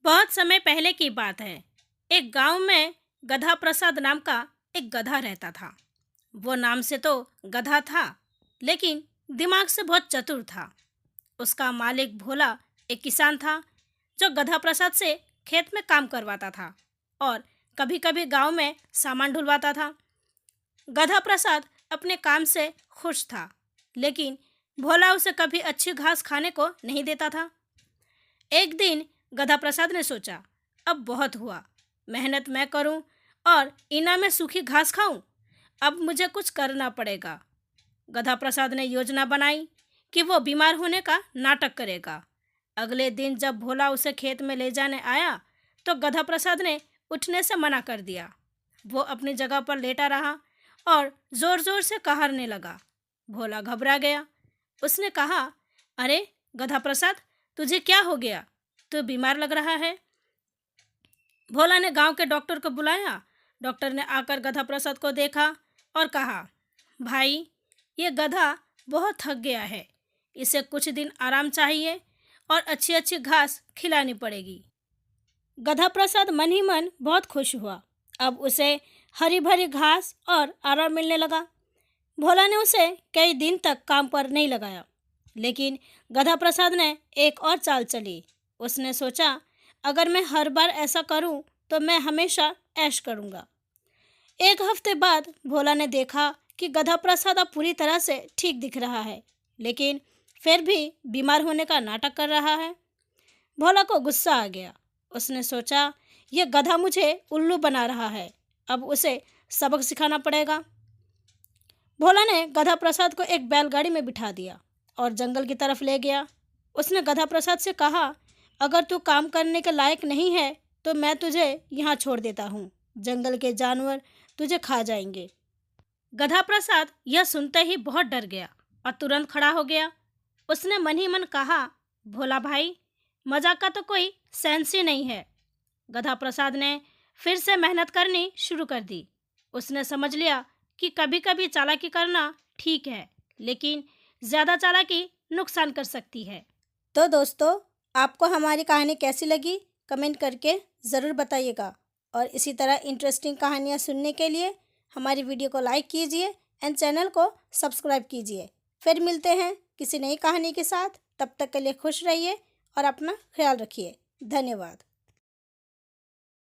बहुत समय पहले की बात है। एक गांव में गधा प्रसाद नाम का एक गधा रहता था। वो नाम से तो गधा था, लेकिन दिमाग से बहुत चतुर था। उसका मालिक भोला एक किसान था जो गधा प्रसाद से खेत में काम करवाता था और कभी-कभी गांव में सामान ढुलवाता था। गधा प्रसाद अपने काम से खुश था, लेकिन भोला उसे कभी अच्छी घास खाने को नहीं देता था। एक दिन गधा प्रसाद ने सोचा, अब बहुत हुआ, मेहनत मैं करूं और इनाम में सूखी घास खाऊं। अब मुझे कुछ करना पड़ेगा। गधा प्रसाद ने योजना बनाई कि वो बीमार होने का नाटक करेगा। अगले दिन जब भोला उसे खेत में ले जाने आया तो गधा प्रसाद ने उठने से मना कर दिया। वो अपनी जगह पर लेटा रहा और जोर जोर से कहारने लगा। भोला घबरा गया। उसने कहा, अरे गधा प्रसाद, तुझे क्या हो गया? तू बीमार लग रहा है। भोला ने गांव के डॉक्टर को बुलाया। डॉक्टर ने आकर गधा प्रसाद को देखा और कहा, भाई, ये गधा बहुत थक गया है। इसे कुछ दिन आराम चाहिए और अच्छी अच्छी घास खिलानी पड़ेगी। गधा प्रसाद मन ही मन बहुत खुश हुआ। अब उसे हरी भरी घास और आराम मिलने लगा। भोला ने उसे कई दिन तक काम पर नहीं लगाया, लेकिन गधा प्रसाद ने एक और चाल चली। उसने सोचा, अगर मैं हर बार ऐसा करूं तो मैं हमेशा ऐश करूंगा। एक हफ्ते बाद भोला ने देखा कि गधा प्रसाद अब पूरी तरह से ठीक दिख रहा है, लेकिन फिर भी बीमार होने का नाटक कर रहा है। भोला को गुस्सा आ गया। उसने सोचा, यह गधा मुझे उल्लू बना रहा है, अब उसे सबक सिखाना पड़ेगा। भोला ने गधा प्रसाद को एक बैलगाड़ी में बिठा दिया और जंगल की तरफ ले गया। उसने गधा प्रसाद से कहा, अगर तू काम करने के लायक नहीं है तो मैं तुझे यहाँ छोड़ देता हूँ। जंगल के जानवर तुझे खा जाएंगे। गधा प्रसाद यह सुनते ही बहुत डर गया और तुरंत खड़ा हो गया। उसने मन ही मन कहा, भोला भाई, मजाक का तो कोई सेंस ही नहीं है। गधा प्रसाद ने फिर से मेहनत करनी शुरू कर दी। उसने समझ लिया कि कभी कभी चालाकी करना ठीक है, लेकिन ज़्यादा चालाकी नुकसान कर सकती है। तो दोस्तों, आपको हमारी कहानी कैसी लगी कमेंट करके ज़रूर बताइएगा, और इसी तरह इंटरेस्टिंग कहानियाँ सुनने के लिए हमारी वीडियो को लाइक कीजिए एंड चैनल को सब्सक्राइब कीजिए। फिर मिलते हैं किसी नई कहानी के साथ। तब तक के लिए खुश रहिए और अपना ख्याल रखिए। धन्यवाद।